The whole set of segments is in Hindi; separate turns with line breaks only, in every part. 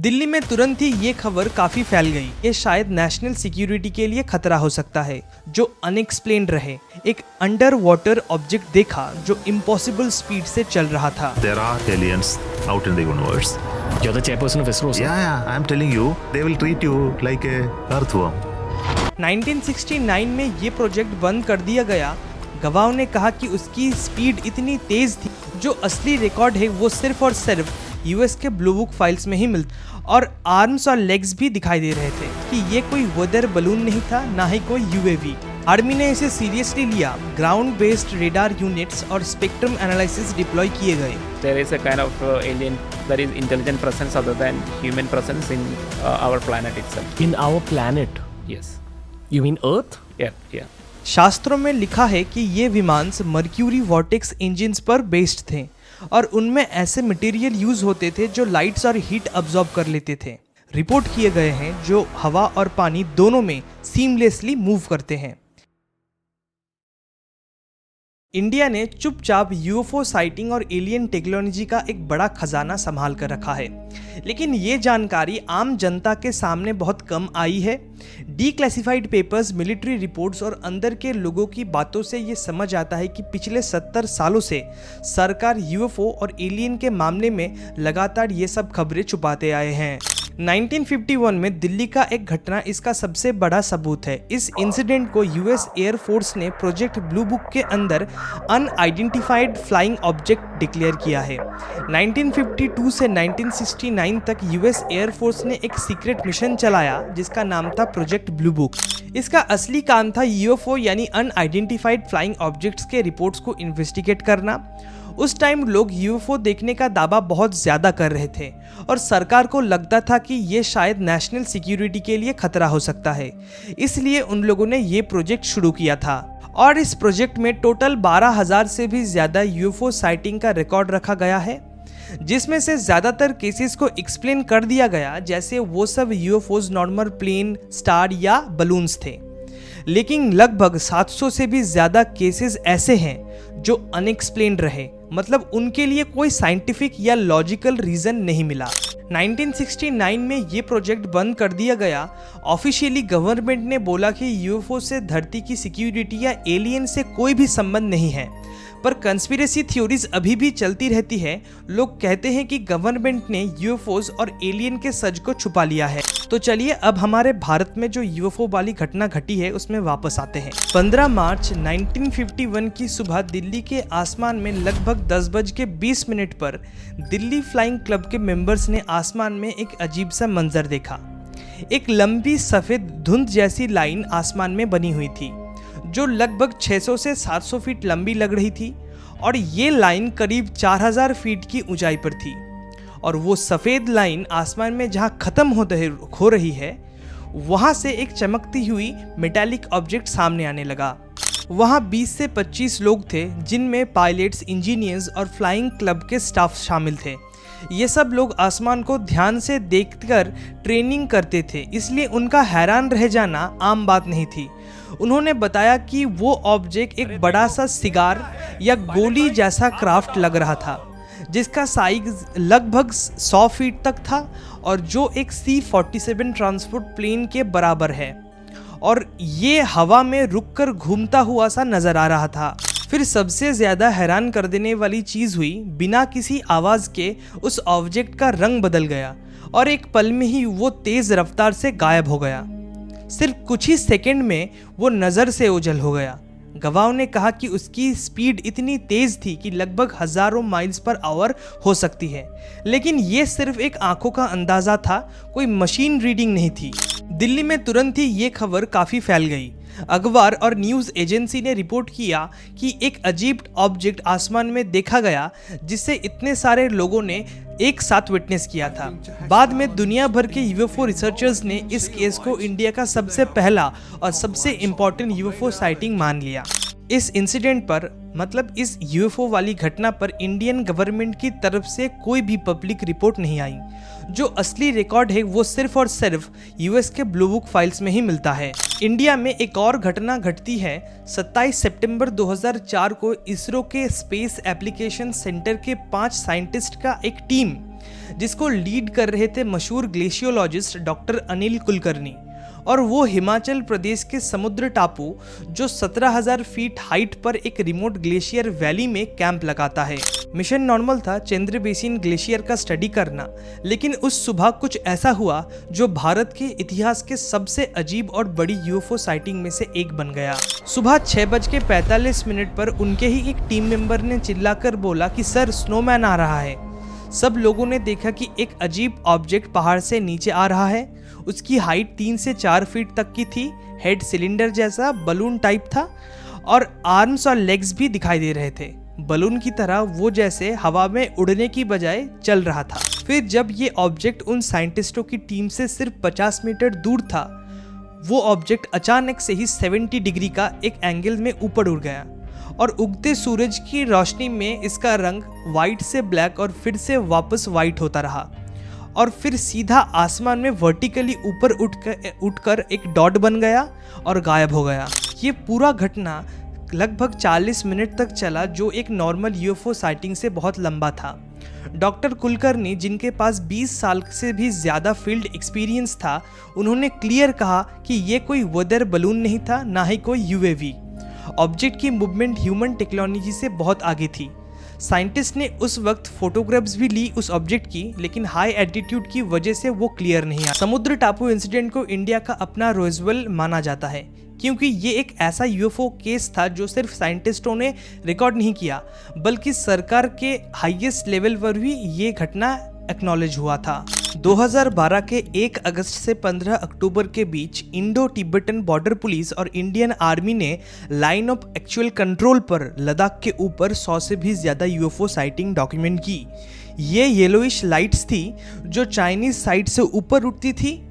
दिल्ली में तुरंत ही ये खबर काफी फैल गई। ये शायद नेशनल सिक्योरिटी के लिए खतरा हो सकता है, जो अनएक्सप्लेन्ड रहे। एक अंडर वाटर ऑब्जेक्ट देखा जो इम्पॉसिबल स्पीड से चल रहा था।
There are aliens out in the universe.
You're the chairperson of ISRO, sir?
Yeah, I'm telling you, they will treat you like a earthworm.
1969 में ये प्रोजेक्ट बंद कर दिया गया। गवाहों ने कहा कि उसकी स्पीड इतनी तेज थी, जो असली रिकॉर्ड है वो सिर्फ और सिर्फ यूएस के ब्लू बुक फाइल्स में ही मिलता, और आर्म्स और लेग्स भी दिखाई दे रहे थे कि ये कोई वेदर बलून नहीं था, ना ही कोई यूएवी। आर्मी ने इसे सीरियसली लिया। ग्राउंड बेस्ड रेडार यूनिट्स और स्पेक्ट्रम एनालिसिस डिप्लॉय किए गए।
There is a kind of alien, there is intelligent presence other than human presence in our planet itself.
In our planet?
Yes.
You mean Earth?
Yeah.
शास्त्रों में लिखा है कि ये विमान मर्क्यूरी वॉर्टेक्स इंजिन्स पर बेस्ड थे और उनमें ऐसे मटेरियल यूज होते थे जो लाइट्स और हीट अब्सॉर्ब कर लेते थे। रिपोर्ट किए गए हैं जो हवा और पानी दोनों में सीमलेसली मूव करते हैं। इंडिया ने चुपचाप यूएफओ साइटिंग और एलियन टेक्नोलॉजी का एक बड़ा खजाना संभाल कर रखा है, लेकिन ये जानकारी आम जनता के सामने बहुत कम आई है। डीक्लासिफाइड पेपर्स, मिलिट्री रिपोर्ट्स और अंदर के लोगों की बातों से ये समझ आता है कि पिछले 70 सालों से सरकार यूएफओ और एलियन के मामले में लगातार ये सब खबरें छुपाते आए हैं। 1951 में दिल्ली का एक घटना इसका सबसे बड़ा सबूत है। इस इंसिडेंट को यूएस एयर फोर्स ने प्रोजेक्ट ब्लू बुक के अंदर अनआइडेंटिफाइड फ्लाइंग ऑब्जेक्ट डिक्लेयर किया है। 1952 से 1969 तक यूएस एयर फोर्स ने एक सीक्रेट मिशन चलाया जिसका नाम था प्रोजेक्ट ब्लू बुक। इसका असली काम था यूएफओ यानी अनआइडेंटिफाइड फ्लाइंग ऑब्जेक्ट्स के रिपोर्ट्स को इन्वेस्टिगेट करना। उस टाइम लोग यूएफओ देखने का दावा बहुत ज़्यादा कर रहे थे और सरकार को लगता था कि ये शायद नेशनल सिक्योरिटी के लिए खतरा हो सकता है, इसलिए उन लोगों ने ये प्रोजेक्ट शुरू किया था। और इस प्रोजेक्ट में टोटल 12,000 से भी ज़्यादा यूएफओ साइटिंग का रिकॉर्ड रखा गया है, जिसमें से ज़्यादातर केसेस को एक्सप्लेन कर दिया गया जैसे वो सब यूएफओज नॉर्मल प्लेन, स्टार या बलून्स थे। लेकिन लगभग 700 से भी ज़्यादा केसेस ऐसे हैं जो अनएक्सप्लेन्ड रहे, मतलब उनके लिए कोई साइंटिफिक या लॉजिकल रीज़न नहीं मिला। 1969 में ये प्रोजेक्ट बंद कर दिया गया। ऑफिशियली गवर्नमेंट ने बोला कि यूएफओ से धरती की सिक्योरिटी या एलियन से कोई भी संबंध नहीं है, पर कंस्पिरेसी थ्योरीज अभी भी चलती रहती है। लोग कहते हैं कि गवर्नमेंट ने यूएफओज और एलियन के सच को छुपा लिया है। तो चलिए अब हमारे भारत में जो यूएफओ वाली घटना घटी है उसमें वापस आते हैं। 15 मार्च 1951 की सुबह दिल्ली के आसमान में लगभग 10:20 पर दिल्ली फ्लाइंग क्लब के मेंबर्स ने आसमान में एक अजीब सा मंजर देखा। एक लंबी सफ़ेद धुंध जैसी लाइन आसमान में बनी हुई थी जो लगभग 600 से 700 फीट लंबी लग रही थी, और ये लाइन करीब 4000 फीट की ऊंचाई पर थी। और वो सफ़ेद लाइन आसमान में जहाँ ख़त्म हो रही है, वहाँ से एक चमकती हुई मेटालिक ऑब्जेक्ट सामने आने लगा। वहाँ 20 से 25 लोग थे, जिनमें पायलट्स, इंजीनियर्स और फ्लाइंग क्लब के स्टाफ शामिल थे। ये सब लोग आसमान को ध्यान से देखकर ट्रेनिंग करते थे, इसलिए उनका हैरान रह जाना आम बात नहीं थी। उन्होंने बताया कि वो ऑब्जेक्ट एक बड़ा सा सिगार या गोली जैसा क्राफ्ट लग रहा था, जिसका साइज लगभग 100 फीट तक था और जो एक C-47 ट्रांसपोर्ट प्लेन के बराबर है, और ये हवा में रुककर घूमता हुआ सा नजर आ रहा था। फिर सबसे ज़्यादा हैरान कर देने वाली चीज़ हुई, बिना किसी आवाज़ के उस ऑब्जेक्ट का रंग बदल गया और एक पल में ही वो तेज़ रफ्तार से गायब हो गया। सिर्फ कुछ ही सेकंड में वो नज़र से ओझल हो गया। गवाहों ने कहा कि उसकी स्पीड इतनी तेज़ थी कि लगभग हज़ारों माइल्स पर आवर हो सकती है, लेकिन ये सिर्फ एक आंखों का अंदाज़ा था, कोई मशीन रीडिंग नहीं थी। दिल्ली में तुरंत ही ये खबर काफ़ी फैल गई। अखबार और न्यूज़ एजेंसी ने रिपोर्ट किया कि एक अजीब ऑब्जेक्ट आसमान में देखा गया, जिससे इतने सारे लोगों ने एक साथ विटनेस किया था। बाद में दुनिया भर के यूएफओ रिसर्चर्स ने इस केस को इंडिया का सबसे पहला और सबसे इम्पोर्टेंट यूएफओ साइटिंग मान लिया। इस इंसिडेंट पर, मतलब इस यूएफओ वाली घटना पर इंडियन गवर्नमेंट की तरफ से कोई भी पब्लिक रिपोर्ट नहीं आई। जो असली रिकॉर्ड है वो सिर्फ और सिर्फ यूएस के ब्लू बुक फाइल्स में ही मिलता है। इंडिया में एक और घटना घटती है 27 सितंबर 2004 को इसरो के स्पेस एप्लीकेशन सेंटर के 5 साइंटिस्ट का एक टीम, जिसको लीड कर रहे थे मशहूर ग्लेशियोलॉजिस्ट डॉक्टर अनिल कुलकर्णी, और वो हिमाचल प्रदेश के समुद्र टापू जो 17,000 फीट हाइट पर एक रिमोट ग्लेशियर वैली में कैंप लगाता है। मिशन नॉर्मल था चंद्र बेसिन ग्लेशियर का स्टडी करना, लेकिन उस सुबह कुछ ऐसा हुआ जो भारत के इतिहास के सबसे अजीब और बड़ी यूएफओ साइटिंग में से एक बन गया। सुबह 6:45 पर उनके ही एक टीम मेंबर ने चिल्लाकर बोला कि सर, स्नोमैन आ रहा है। सब लोगों ने देखा कि एक अजीब ऑब्जेक्ट पहाड़ से नीचे आ रहा है। उसकी हाइट 3 से 4 फीट तक की थी, हेड सिलेंडर जैसा बलून टाइप था और आर्म्स और लेग्स भी दिखाई दे रहे थे। बलून की तरह वो जैसे हवा में उड़ने की बजाय चल रहा था। फिर जब ये ऑब्जेक्ट उन साइंटिस्टों की टीम से सिर्फ 50 मीटर दूर था, वो ऑब्जेक्ट अचानक से ही 70 डिग्री का एक एंगल में ऊपर उड़ गया और उगते सूरज की रोशनी में इसका रंग वाइट से ब्लैक और फिर से वापस वाइट होता रहा और फिर सीधा आसमान में वर्टिकली ऊपर उठकर एक डॉट बन गया और गायब हो गया। ये पूरा घटना लगभग 40 मिनट तक चला, जो एक नॉर्मल यूएफओ साइटिंग से बहुत लंबा था। डॉक्टर कुलकर्णी, जिनके पास 20 साल से भी ज़्यादा फील्ड एक्सपीरियंस था, उन्होंने क्लियर कहा कि ये कोई वेदर बलून नहीं था, ना ही कोई यूएवी। ऑब्जेक्ट की मूवमेंट ह्यूमन टेक्नोलॉजी से बहुत आगे थी। साइंटिस्ट ने उस वक्त फोटोग्राफ्स भी ली उस ऑब्जेक्ट की, लेकिन हाई एल्टीट्यूड की वजह से वो क्लियर नहीं आया। समुद्र टापू इंसिडेंट को इंडिया का अपना रोजवेल माना जाता है, क्योंकि ये एक ऐसा यूएफओ केस था जो सिर्फ साइंटिस्टों ने रिकॉर्ड नहीं किया, बल्कि सरकार के हाईएस्ट लेवल पर भी ये घटना एक्नॉलेज हुआ था। 2012 के 1 अगस्त से 15 अक्टूबर के बीच इंडो तिब्बतन बॉर्डर पुलिस और इंडियन आर्मी ने लाइन ऑफ एक्चुअल कंट्रोल पर लद्दाख के ऊपर 100 से भी ज़्यादा यूएफओ साइटिंग डॉक्यूमेंट की। ये येलोइश लाइट्स थी जो चाइनीज साइड से ऊपर उठती थी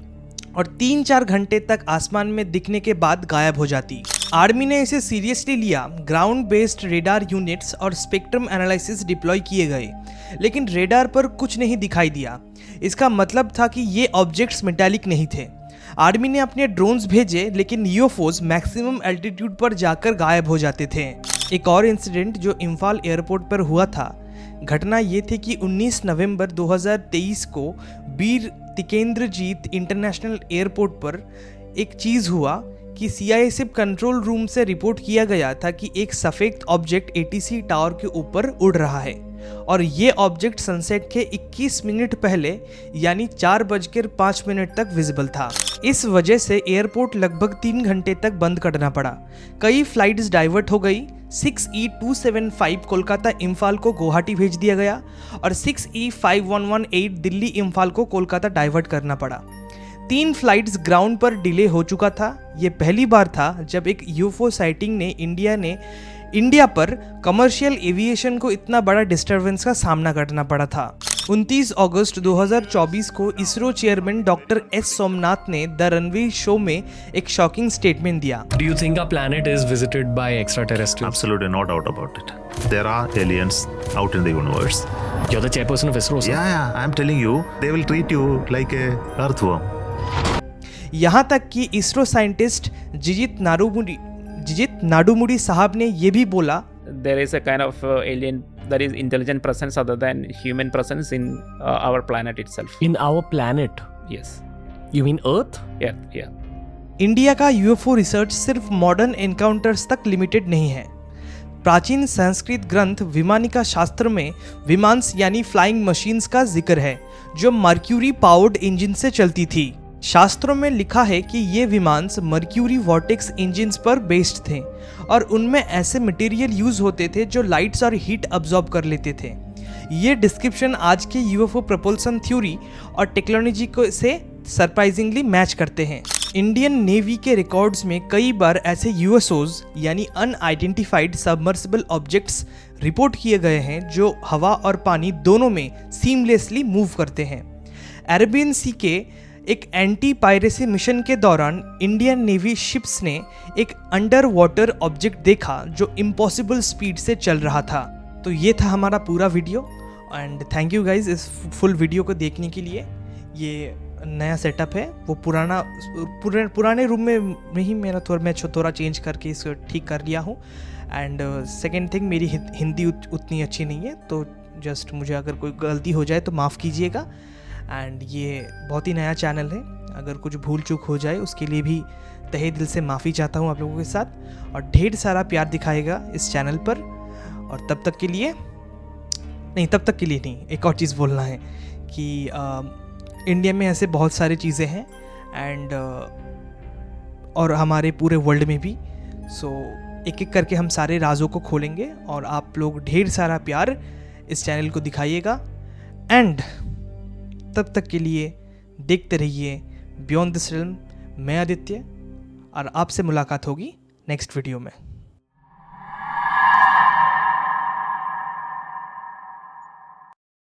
और 3-4 घंटे तक आसमान में दिखने के बाद गायब हो जाती। आर्मी ने इसे सीरियसली लिया। ग्राउंड बेस्ड रेडार यूनिट्स और स्पेक्ट्रम एनालिसिस डिप्लॉय किए गए, लेकिन रेडार पर कुछ नहीं दिखाई दिया। इसका मतलब था कि ये ऑब्जेक्ट्स मेटालिक नहीं थे। आर्मी ने अपने ड्रोन्स भेजे, लेकिन यूएफओज मैक्सिमम एल्टीट्यूड पर जाकर गायब हो जाते थे। एक और इंसिडेंट जो इम्फाल एयरपोर्ट पर हुआ था, घटना ये थी कि 19 नवंबर 2023 को वीर तिकेंद्रजीत इंटरनेशनल एयरपोर्ट पर एक चीज़ हुआ कि सीआईएसएफ कंट्रोल रूम से रिपोर्ट किया गया था कि एक सफ़ेद ऑब्जेक्ट एटीसी टावर के ऊपर उड़ रहा है और ये ऑब्जेक्ट सनसेट के 21 मिनट पहले यानी 4:05 तक विजिबल था। इस वजह से एयरपोर्ट लगभग 3 घंटे तक बंद करना पड़ा। कई फ्लाइट्स डाइवर्ट हो गई। 6E275 कोलकाता इम्फाल को गुवाहाटी भेज दिया गया और 6E5118 दिल्ली इम्फाल को कोलकाता डाइवर्ट करना पड़ा। 3 फ्लाइट्स ग्राउंड पर डिले हो चुका था। ये पहली बार था जब एक यूएफओ साइटिंग ने इंडिया पर कमर्शियल एविएशन को इतना बड़ा डिस्टरबेंस का सामना करना पड़ा था। 29 अगस्त 2024 को ISRO chairman doctor S Somnath ने द रणवीर शो में एक शॉकिंग स्टेटमेंट दिया।
Do you think our planet is visited by extraterrestrials?
Absolutely no doubt about it. There are aliens out in the universe.
You're the chairperson of ISRO, sir.
Yeah, I'm telling you, they will treat you like a earthworm.
यहाँ तक कि इसरो साइंटिस्ट जिजित नाडुमुडी साहब ने ये भी बोला,
There is a kind of alien, there is intelligent presence other than human presence in our planet itself.
In our planet?
Yes.
You mean Earth?
Yeah.
India का यूएफओ रिसर्च सिर्फ मॉडर्न एनकाउंटर्स तक लिमिटेड नहीं है। प्राचीन संस्कृत ग्रंथ विमानिका शास्त्र में विमांस यानी फ्लाइंग मशीन्स का जिक्र है जो मर्क्यूरी पावर्ड इंजन से चलती थी। शास्त्रों में लिखा है कि ये विमांस मर्क्यूरी वॉर्टेक्स इंजिन्स पर बेस्ड थे और उनमें ऐसे मटेरियल यूज होते थे जो लाइट्स और हीट अब्जॉर्ब कर लेते थे। ये डिस्क्रिप्शन आज के यूएफओ प्रपोल्सन थ्योरी और टेक्नोलॉजी को से सरप्राइजिंगली मैच करते हैं। इंडियन नेवी के रिकॉर्ड्स में कई बार ऐसे यूएसओज यानी अनआइडेंटिफाइड सबमर्सिबल ऑब्जेक्ट्स रिपोर्ट किए गए हैं जो हवा और पानी दोनों में सीमलेसली मूव करते हैं। अरेबियन सी के एक एंटी पायरेसी मिशन के दौरान इंडियन नेवी शिप्स ने एक अंडर वाटर ऑब्जेक्ट देखा जो इम्पॉसिबल स्पीड से चल रहा था। तो ये था हमारा पूरा video and thank you guys इस फुल वीडियो को देखने के लिए। ये नया सेटअप है वो पुराने रूम में ही मैं थोड़ा चेंज करके इसको ठीक कर लिया हूँ। एंड सेकेंड थिंग, मेरी हिंदी उतनी अच्छी नहीं है, तो जस्ट मुझे अगर कोई गलती हो जाए तो माफ़ कीजिएगा। एंड ये बहुत ही नया चैनल है, अगर कुछ भूल चूक हो जाए उसके लिए भी तहे दिल से माफ़ी चाहता हूँ आप लोगों के साथ, और ढेर सारा प्यार दिखाएगा इस चैनल पर। और तब तक के लिए नहीं, एक और चीज़ बोलना है कि इंडिया में ऐसे बहुत सारी चीज़ें हैं एंड और हमारे पूरे वर्ल्ड में भी। सो एक एक करके हम सारे राजों को खोलेंगे और आप लोग ढेर सारा प्यार इस चैनल को दिखाइएगा। एंड तब तक के लिए देखते रहिए बियॉन्ड दिस रिल्म। मैं आदित्य, और आपसे मुलाकात होगी नेक्स्ट वीडियो में।